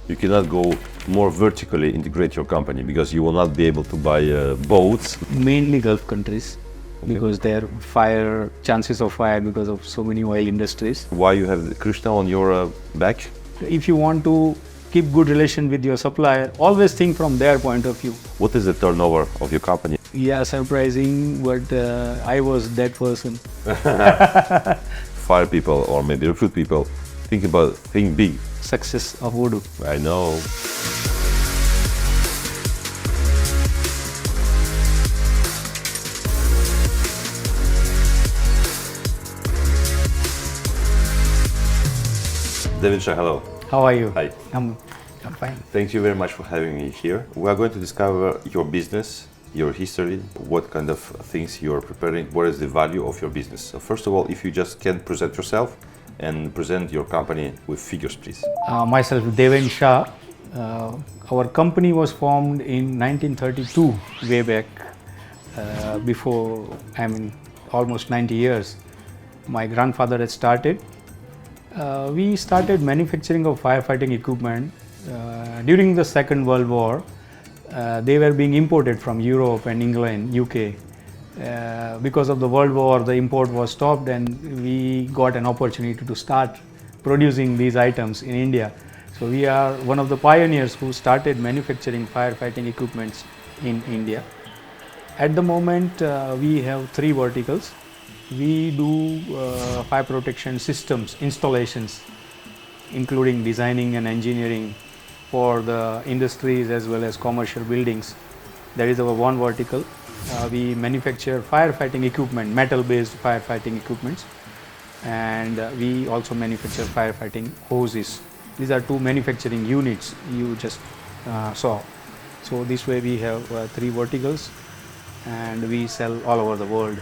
you cannot go more vertically integrate your company because you will not be able to buy boats. Mainly Gulf countries, because their chances of fire because of so many oil industries. Why you have Krishna on your back? If you want to keep good relation with your supplier, always think from their point of view. What is the turnover of your company? Yeah, surprising, but I was that person. Fire people or maybe recruit people, think big. Success of Voodoo. I know. Devinsha, hello. How are you? Hi. I'm fine. Thank you very much for having me here. We are going to discover your business, your history, what kind of things you're preparing, what is the value of your business. So first of all, if you just can present yourself and present your company with figures, please. Myself, Devinsha. Our company was formed in 1932, way back, before, almost 90 years. My grandfather had started. We started manufacturing of firefighting equipment during the Second World War. They were being imported from Europe and England, UK. Because of the World War, the import was stopped and we got an opportunity to start producing these items in India. So we are one of the pioneers who started manufacturing firefighting equipments in India. At the moment, we have 3 verticals. We do fire protection systems, installations, including designing and engineering for the industries as well as commercial buildings. That is our one vertical. We manufacture firefighting equipment, metal-based firefighting equipments, and we also manufacture firefighting hoses. These are 2 manufacturing units you just saw. So this way we have 3 verticals, and we sell all over the world.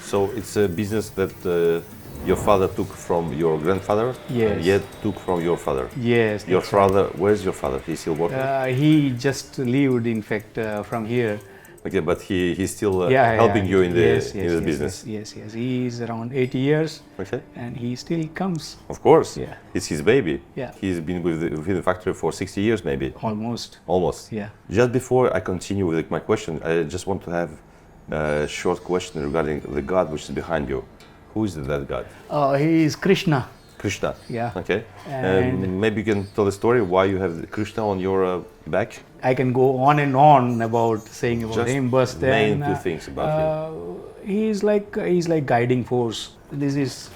So it's a business that your father took from your grandfather, Yes. and yet took from your father. Yes. Your that's right. father, where's your father? He's still working? He just lived, in fact, from here. Okay, but he's still helping you in the business. Yes. He is around 80 years, Okay. and he still comes. Of course. Yeah. It's his baby. Yeah. He's been within the factory for 60 years, maybe. Almost. Almost. Yeah. Just before I continue with my question, I just want to have a short question regarding the God which is behind you. Who is that God? He is Krishna. Krishna. Yeah. Okay. And maybe you can tell the story why you have Krishna on your back. I can go on and on about saying about Just him, but then main 2 things about him. he's like guiding force. This is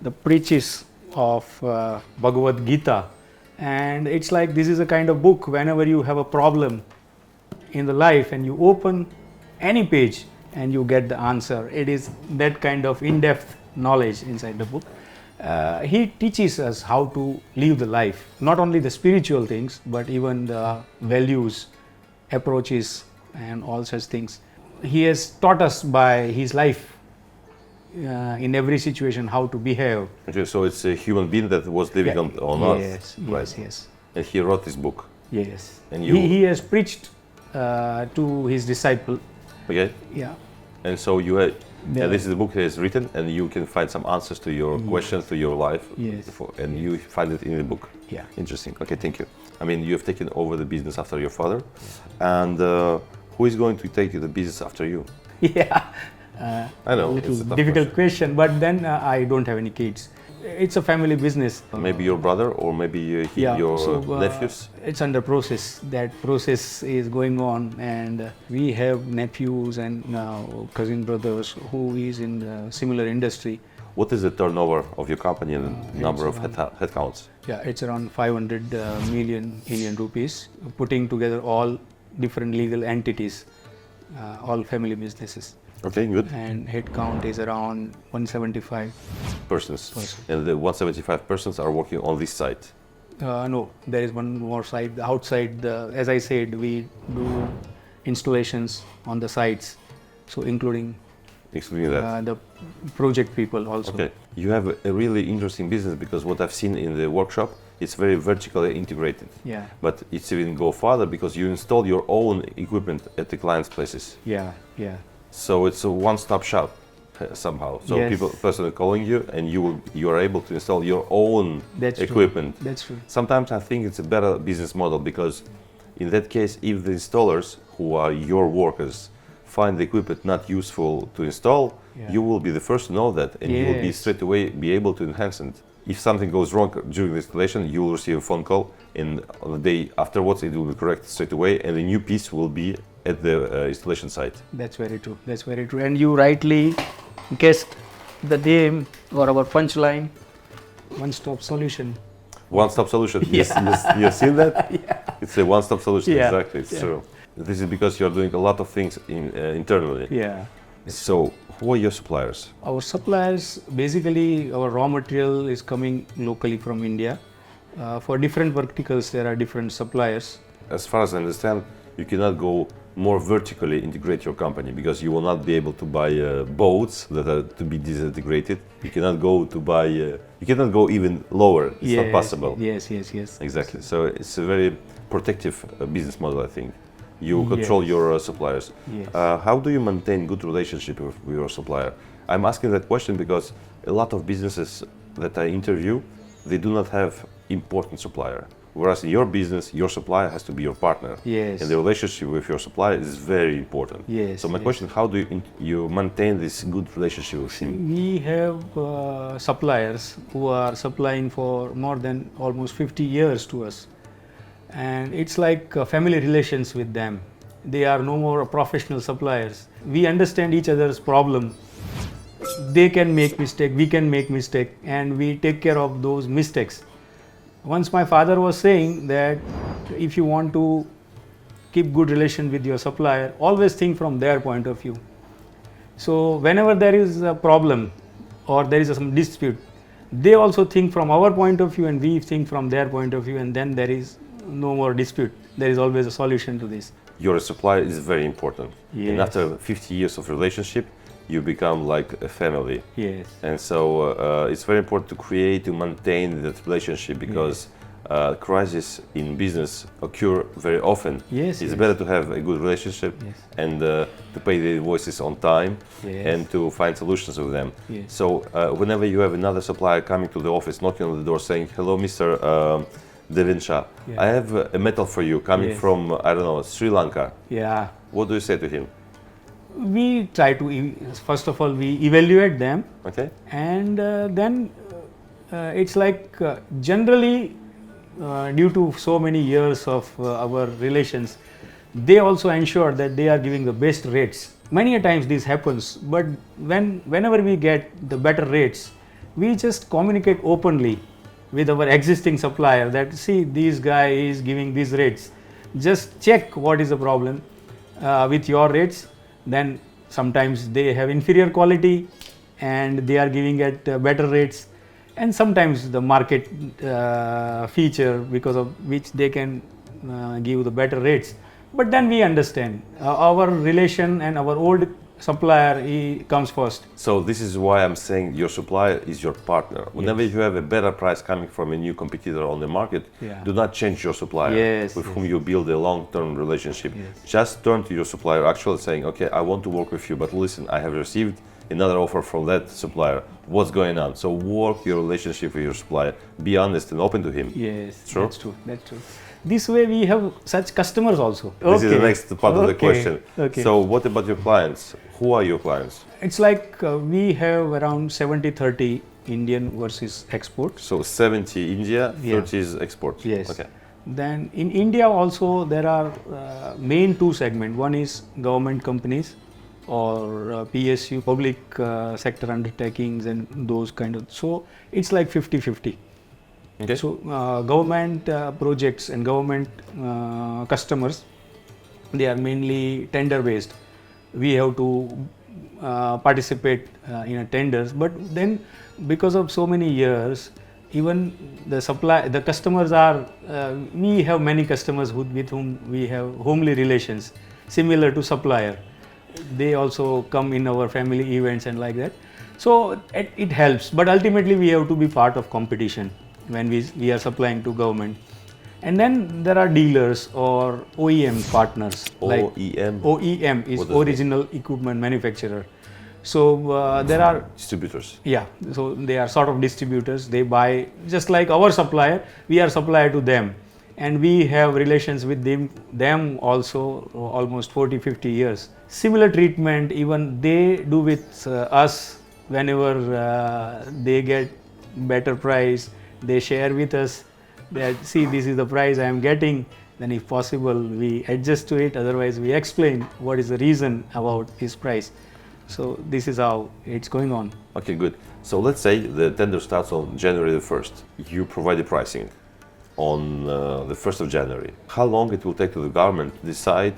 the preaches of Bhagavad Gita, and it's like this is a kind of book. Whenever you have a problem in the life and you open any page and you get the answer, it is that kind of in-depth knowledge inside the book. He teaches us how to live the life, not only the spiritual things, but even the values, approaches, and all such things. He has taught us by his life in every situation how to behave. Okay, so it's a human being that was living on Earth. Yes. And he wrote this book. Yes. And he has preached to his disciple. Okay. Yeah. And so you had, this is the book that is written, and you can find some answers to your questions, to your life. Yes. And you find it in the book. Yeah. Interesting. Okay, thank you. I mean, you have taken over the business after your father, and who is going to take the business after you? Yeah. I know. Little it's a tough difficult question, but then I don't have any kids. It's a family business. Maybe your brother or maybe your nephews? It's under process. That process is going on, and we have nephews and cousin brothers who is in the similar industry. What is the turnover of your company and the number of headcounts? Yeah, it's around 500 million Indian rupees, putting together all different legal entities, all family businesses. Okay, good. And head count is around 175 persons. And the 175 persons are working on this site? No, there is one more site. Outside, as I said, we do installations on the sites, so including that. the project people also. Okay, you have a really interesting business because what I've seen in the workshop, it's very vertically integrated. Yeah. But it's even go further because you install your own equipment at the client's places. Yeah. So it's a one-stop shop. somehow. So Yes. person are calling you, and you are able to install your own That's equipment. True. That's true. Sometimes I think it's a better business model, because in that case, if the installers, who are your workers, find the equipment not useful to install, Yeah. you will be the first to know that, and you will be Yes. straight away be able to enhance it. If something goes wrong during the installation, you will receive a phone call, and on the day afterwards it will be corrected straight away, and the new piece will be at the installation site. That's very true. That's very true. And you rightly guessed the name or our punchline, one-stop solution. One-stop solution. Yes, you've seen that? It's a one-stop solution. Yeah. Exactly. It's true. This is because you're doing a lot of things internally. Yeah. So, who are your suppliers? Our suppliers, basically, our raw material is coming locally from India. For different verticals, there are different suppliers. As far as I understand, you cannot go more vertically integrate your company, because you will not be able to buy boats that are to be disintegrated. You cannot go to buy. You cannot go even lower. It's not possible. Yes. Exactly. So it's a very protective business model, I think. You control your suppliers. Yes. How do you maintain good relationship with your supplier? I'm asking that question because a lot of businesses that I interview, they do not have important supplier. Whereas in your business, your supplier has to be your partner. Yes. And the relationship with your supplier is very important. Yes. So my question, how do you maintain this good relationship with him? We have suppliers who are supplying for more than almost 50 years to us. And it's like family relations with them. They are no more professional suppliers. We understand each other's problem. They can make mistake, we can make mistake, and we take care of those mistakes. Once my father was saying that if you want to keep good relation with your supplier, always think from their point of view. So whenever there is a problem or there is some dispute, they also think from our point of view and we think from their point of view, and then there is no more dispute. There is always a solution to this. Your supplier is very important. Yes. And after 50 years of relationship, you become like a family. Yes. And so it's very important to maintain that relationship, because crises in business occur very often. Yes. It's better to have a good relationship and to pay the invoices on time and to find solutions with them. Yes. So whenever you have another supplier coming to the office, knocking on the door saying, "Hello, Mr. Devin Shah, I have a metal for you coming from, I don't know, Sri Lanka." Yeah. What do you say to him? We try to, first of all, we evaluate them. Okay. And then it's like generally due to so many years of our relations, they also ensure that they are giving the best rates. Many a times this happens, but whenever we get the better rates, we just communicate openly with our existing supplier that, see, this guy is giving these rates. Just check what is the problem with your rates. Then sometimes they have inferior quality and they are giving at better rates, and sometimes the market feature because of which they can give the better rates. But then we understand our relation and our old supplier, he comes first. So this is why I'm saying your supplier is your partner. Whenever you have a better price coming from a new competitor on the market, do not change your supplier with whom you build a long-term relationship. Just turn to your supplier actually saying, "Okay, I want to work with you, but listen, I have received another offer from that supplier. What's going on?" So work your relationship with your supplier. Be honest and open to him. Yes, True? That's true. That's true. This way we have such customers also. This is the next part of the question. Okay. So what about your clients? Who are your clients? It's like we have around 70-30 Indian versus export. So 70 India, 30 is export. Yes. Okay. Then in India also there are main two segments. One is government companies or PSU, public sector undertakings and those kind of. So it's like 50-50. Okay. So government projects and government customers, they are mainly tender based. We have to participate in a tenders, but then because of so many years, even the customers are, we have many customers with whom we have homely relations, similar to supplier. They also come in our family events and like that. So it helps, but ultimately we have to be part of competition when we are supplying to government. And then there are dealers or OEM partners. OEM? OEM is original equipment manufacturer. So there are distributors. Yeah, so they are sort of distributors. They buy just like our supplier. We are supplier to them, and we have relations with them also almost 40-50 years. Similar treatment even they do with us whenever they get better price. They share with us that, see, this is the price I am getting. Then if possible we adjust to it, otherwise we explain what is the reason about this price. So this is how it's going on. Okay, good. So let's say the tender starts on January the 1st. You provide the pricing on the 1st of January. How long it will take to the government to decide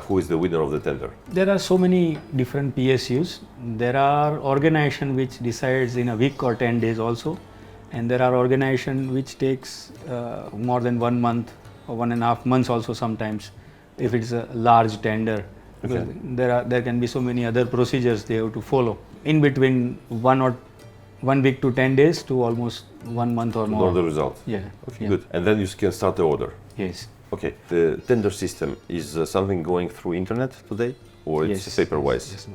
who is the winner of the tender? There are so many different PSUs. There are organizations which decides in a week or 10 days also. And there are organizations which takes more than 1 month or 1.5 months also sometimes, if it's a large tender. Okay. There can be so many other procedures they have to follow. In between 1 week to 10 days to almost 1 month or more. Know the result. Yeah. Okay, Yeah. good. And then you can start the order. Yes. Okay. The tender system is something going through internet today, or it's Yes. paper-wise? Yes.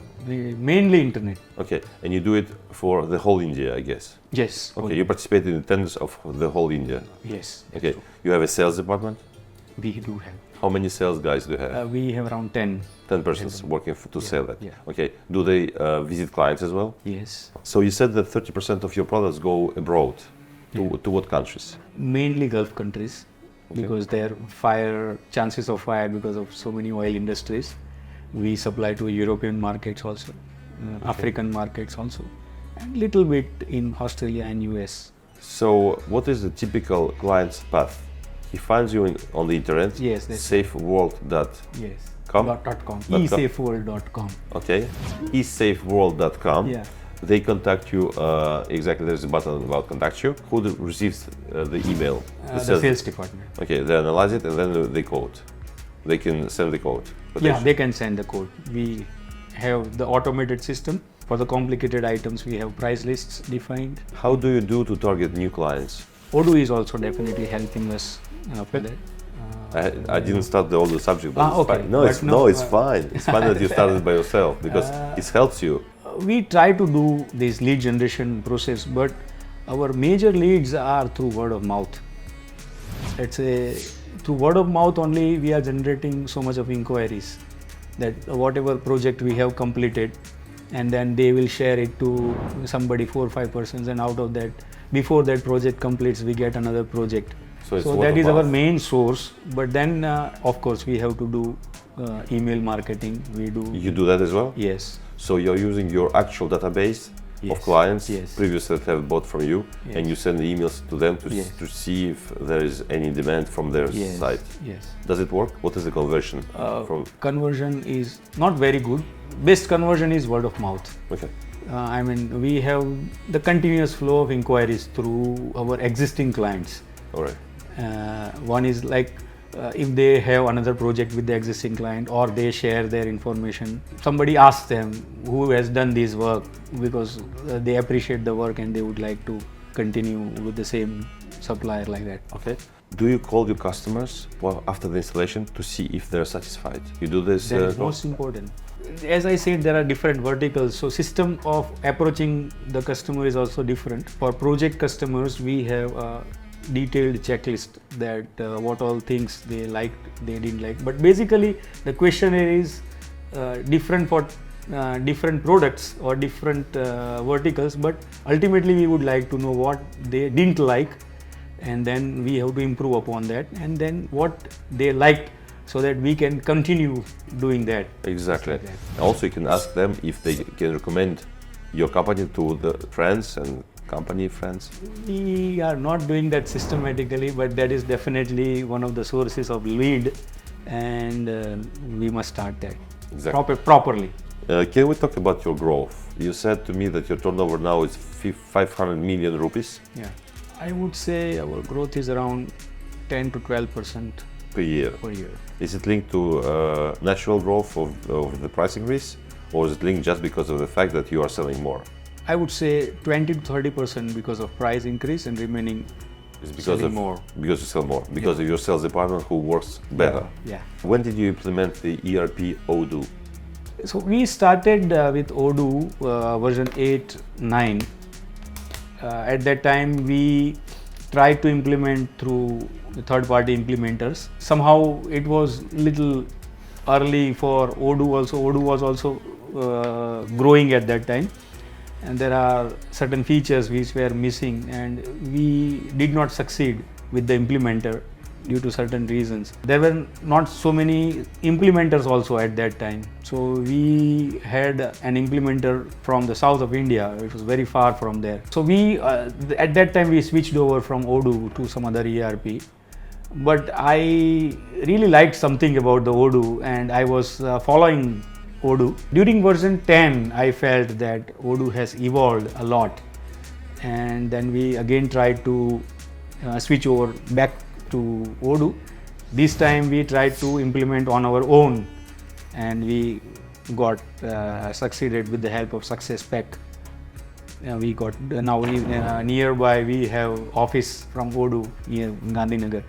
Mainly internet. Okay. And you do it for the whole India, I guess. Yes. Okay. You participate in the tenders of the whole India. Yes. Okay. You have a sales department. We do have. How many sales guys do you have? We have around 10. 10 persons working to sell that. Yeah. Okay. Do they visit clients as well? Yes. So you said that 30% of your products go abroad. To what countries? Mainly Gulf countries, Okay. because their chances of fire because of so many oil industries. We supply to European markets also, African markets also, and little bit in Australia and US. So what is the typical client's path? He finds you on the internet. Yes, that's safeworld.com. Yes. Com? .com. .com. eSafeworld.com. Okay. eSafeworld.com. Yeah. They contact you. Exactly. There's a button about contact you. Who receives the email? The sales department. Okay. They analyze it and then they code. They can send the code. Yeah, they can send the code. We have the automated system. For the complicated items, we have price lists defined. How do you do to target new clients? Odoo is also definitely helping us with that. I didn't start all the subject, but it's okay. fine. No, But it's no, it's fine. It's fine that you started by yourself because it helps you. We try to do this lead generation process, but our major leads are through word of mouth. Let's say through word of mouth only we are generating so much of inquiries that whatever project we have completed, and then they will share it to somebody, 4 or 5 persons, and out of that, before that project completes, we get another project. So that is our main source. But then of course we have to do email marketing. We do. You do that as well? Yes. So you're using your actual database of clients previously that have bought from you, and you send the emails to them to see if there is any demand from their side. Yes. Does it work? What is the conversion? Conversion is not very good. Best conversion is word of mouth. Okay. I mean, we have the continuous flow of inquiries through our existing clients. All right. One is like if they have another project with the existing client, or they share their information. Somebody asks them who has done this work, because they appreciate the work and they would like to continue with the same supplier, like that. Okay. Do you call your customers after the installation to see if they're satisfied? You do this? That is most important. As I said, there are different verticals, so system of approaching the customer is also different. For project customers, we have a detailed checklist that what all things they liked, they didn't like. But basically, the questionnaire is different for different products or different verticals. But ultimately, we would like to know what they didn't like, and then we have to improve upon that, and then what they liked, so that we can continue doing that. Exactly. Like that. Also, you can ask them if they can recommend your company to the friends and company friends. We are not doing that systematically, but that is definitely one of the sources of lead, and we must start that properly. Can we talk about your growth? You said to me that your turnover now is 500 million rupees. Yeah, I would say our growth is around 10 to 12% per year. Is it linked to natural growth of the price increase, or is it linked just because of the fact that you are selling more? I would say 20 to 30% because of price increase, and remaining is because of more. Because you sell more. Because of your sales department who works better. Yeah. When did you implement the ERP Odoo? So we started with Odoo version 8, 9. At that time, we tried to implement through third-party implementers. Somehow, it was little early for Odoo. Also, Odoo was also growing at that time, and there are certain features which were missing, and we did not succeed with the implementer due to certain reasons. There were not so many implementers also at that time. So we had an implementer from the south of India. It was very far from there. So we, at that time, we switched over from Odoo to some other ERP. But I really liked something about the Odoo, and I was following Odoo. During version 10, I felt that Odoo has evolved a lot. And then we again tried to switch over back to Odoo. This time we tried to implement on our own, and we got succeeded with the help of SuccessPack. We got now nearby we have office from Odoo near Gandhinagar,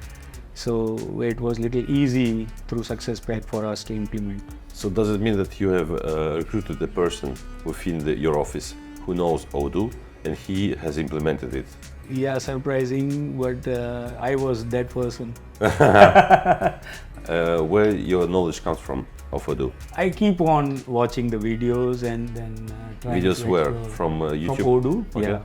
so it was little easy through SuccessPack for us to implement. So does it mean that you have recruited a person within your office who knows Odoo and he has implemented it? Yeah, surprising, but I was that person. Where your knowledge comes from of Odoo? I keep on watching the videos and then trying Videos to where? explore. From YouTube? From Odoo, Okay.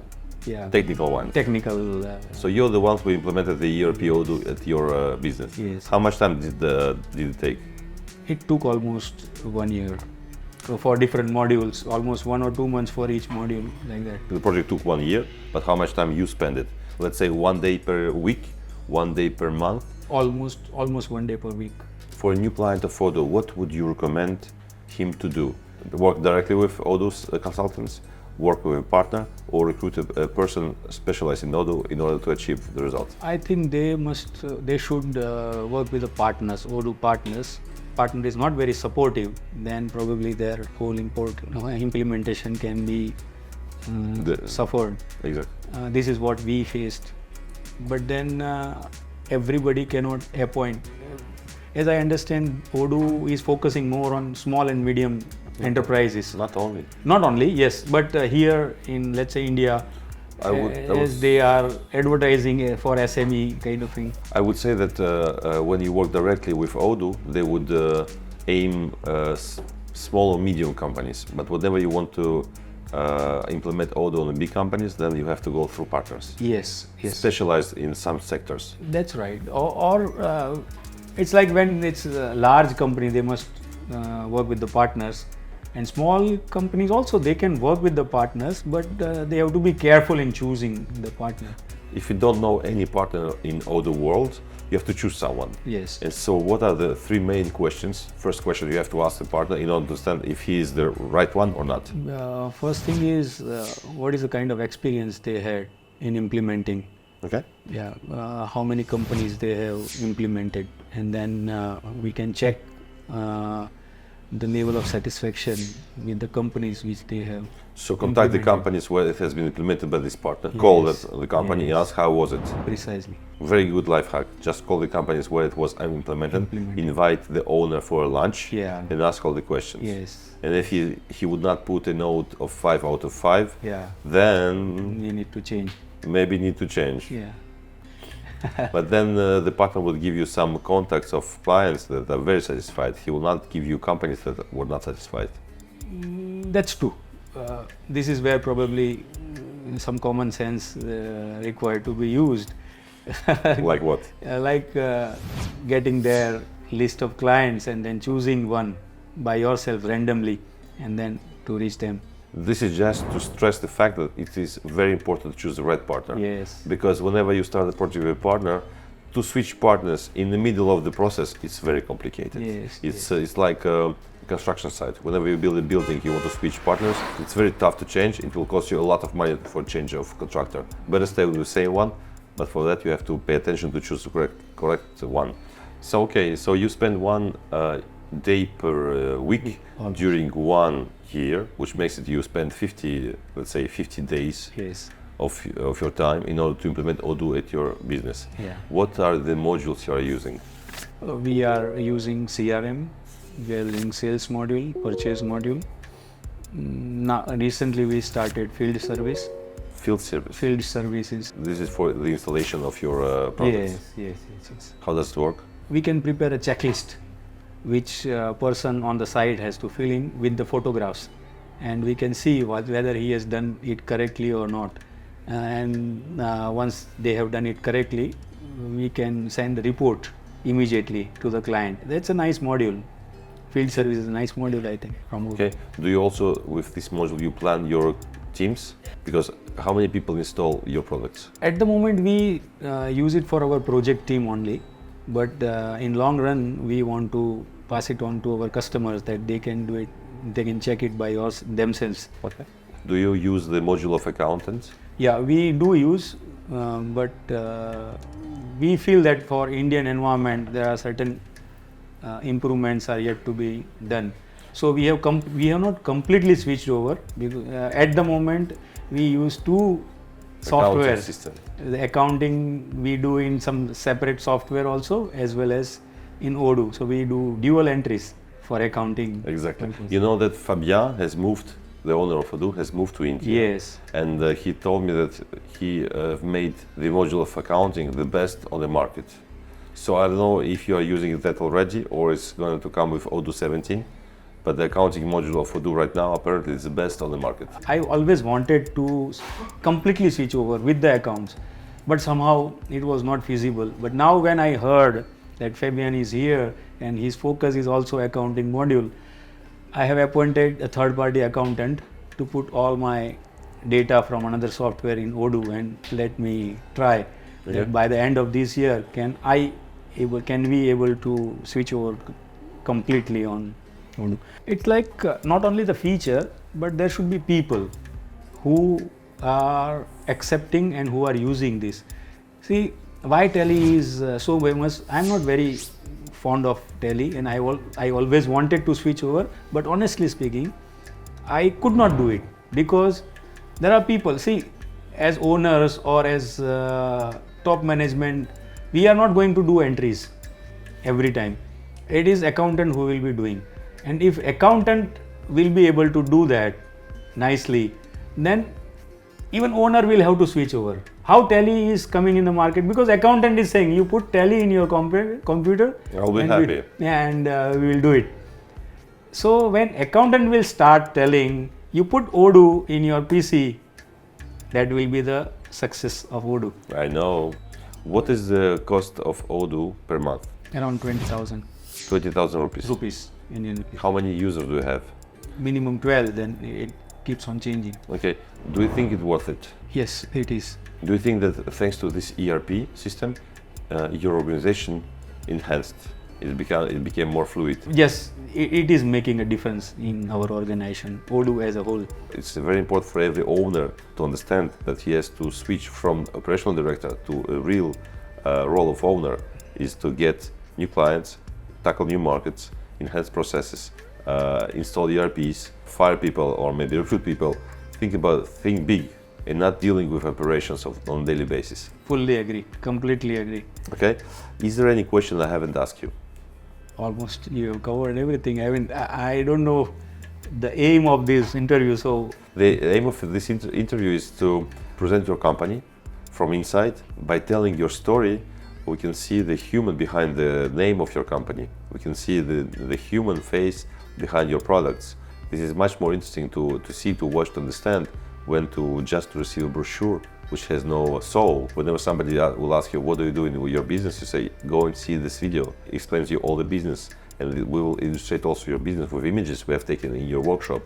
yeah. Technical one. Technical. So you're the one who implemented the ERP Odoo at your business. Yes. How much time did it take? It took almost 1 year. So for different modules, almost 1 or 2 months for each module, like that. The project took 1 year, but how much time you spend it? Let's say 1 day per week, 1 day per month. Almost 1 day per week. For a new client of Odoo, what would you recommend him to do? Work directly with Odoo's consultants, work with a partner, or recruit a person specialized in Odoo in order to achieve the results? I think they should work with the partners, Odoo partners. Partner is not very supportive, then probably their whole implementation can be suffered. Exactly. This is what we faced. But then everybody cannot appoint. As I understand, Odoo is focusing more on small and medium enterprises. Not only. Not only, yes, but here in, let's say, India, as they are advertising for SME kind of thing. I would say that when you work directly with Odoo, they would aim small or medium companies. But whenever you want to implement Odoo on big companies, then you have to go through partners. Yes. Specialized in some sectors. That's right. Or it's like when it's a large company, they must work with the partners. And small companies also, they can work with the partners, but they have to be careful in choosing the partner. If you don't know any partner in Odoo world, you have to choose someone. Yes. And so what are the 3 main questions? First question you have to ask the partner in order to understand if he is the right one or not. First thing is, what is the kind of experience they had in implementing? Okay. Yeah, how many companies they have implemented, and then we can check the level of satisfaction with the companies which they have. So contact the companies where it has been implemented by this partner. Yes. Call the company and ask how was it. Precisely. Very good life hack. Just call the companies where it was implemented. Invite the owner for a lunch. Yeah. And ask all the questions. Yes. And if he would not put a note of 5 out of 5, yeah, then you need to change. Maybe need to change. Yeah. But then the partner will give you some contacts of clients that are very satisfied. He will not give you companies that were not satisfied. That's true. This is where probably some common sense required to be used. Like what? Like getting their list of clients and then choosing one by yourself randomly and then to reach them. This is just to stress the fact that it is very important to choose the right partner. Yes. Because whenever you start a project with a partner, to switch partners in the middle of the process, it's very complicated. Yes. It's like a construction site. Whenever you build a building, you want to switch partners. It's very tough to change. It will cost you a lot of money for change of contractor. Better stay with the same one, but for that you have to pay attention to choose the correct one. So okay, so you spend 1 day per week during 1 year, which makes it you spend 50, let's say 50 days. Yes. Of your time in order to implement Odoo at your business. Yeah. What are the modules you are using? We are using CRM, We are doing sales module, purchase module. Now, recently we started field service. Field service. Field services. This is for the installation of your products. Yes. How does it work? We can prepare a checklist which person on the site has to fill in with the photographs, and we can see whether he has done it correctly or not. And once they have done it correctly, we can send the report immediately to the client. That's a nice module. Field service is a nice module, I think. Okay. Do you also, with this module, you plan your teams? Because how many people install your products? At the moment, we use it for our project team only. But in long run, we want to pass it on to our customers that they can do it. They can check it by themselves. Okay. Do you use the module of accountants? Yeah, we do use, but we feel that for Indian environment, there are certain improvements are yet to be done. So we have not completely switched over because at the moment we use two software system. The accounting we do in some separate software also, as well as in Odoo. So we do dual entries for accounting. Exactly. You know that Fabien has moved, the owner of Odoo has moved to India. Yes. And he told me that he made the module of accounting the best on the market. So I don't know if you are using that already or it's going to come with Odoo 17. But the accounting module of Odoo right now apparently is the best on the market. I always wanted to completely switch over with the accounts, but somehow it was not feasible. But now when I heard that Fabian is here and his focus is also accounting module, I have appointed a third-party accountant to put all my data from another software in Odoo and let me try that by the end of this year can we able to switch over completely on Odoo. It's like not only the feature, but there should be people who are accepting and who are using this. See, why Tele is so famous? I'm not very fond of Tele, and I always wanted to switch over, but honestly speaking, I could not do it because there are people. See, as owners or as top management, we are not going to do entries every time. It is accountant who will be doing. And if accountant will be able to do that nicely, then even owner will have to switch over. How Tele is coming in the market, because accountant is saying you put Tele in your computer, I'll be happy. And we will do it. So when accountant will start telling you put Odoo in your PC, that will be the success of Odoo. I know. What is the cost of Odoo per month? Around 20,000 rupees. Indian rupees. How many users do you have? Minimum 12, then it keeps on changing. Okay. Do you think it's worth it? Yes, it is. Do you think that thanks to this ERP system, your organization enhanced? It became more fluid? Yes, it is making a difference in our organization, Odoo as a whole. It's very important for every owner to understand that he has to switch from operational director to a real role of owner, is to get new clients, tackle new markets, enhance processes, install ERPs, fire people or maybe recruit people. Think big and not dealing with operations on a daily basis. Fully agree, completely agree. Okay, is there any question I haven't asked you? Almost you have covered everything. I don't know the aim of this interview. So the aim of this interview is to present your company from inside. By telling your story, we can see the human behind the name of your company. We can see the human face behind your products. This is much more interesting to see, to watch, to understand, when to just receive a brochure which has no soul. Whenever somebody will ask you, what do you do in your business? You say, go and see this video. It explains you all the business, and we will illustrate also your business with images we have taken in your workshop.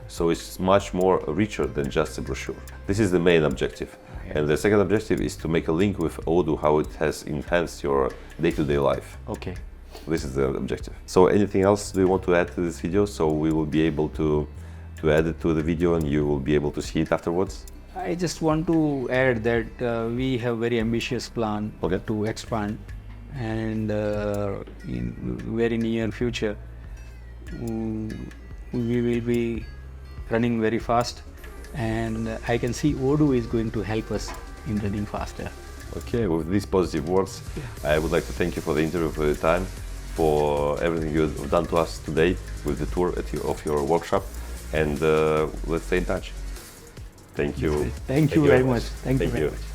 So it's much more richer than just a brochure. This is the main objective. Yeah. And the second objective is to make a link with Odoo, how it has enhanced your day-to-day life. Okay. This is the objective. So anything else do you want to add to this video, so we will be able to add it to the video and you will be able to see it afterwards? I just want to add that we have very ambitious plan to expand, and in very near future we will be running very fast, and I can see Odoo is going to help us in running faster. Okay, with these positive words, I would like to thank you for the interview, for your time. for everything you've done to us today with the tour of your workshop, and let's stay in touch. Thank you. Thank you very much. Thank you very much.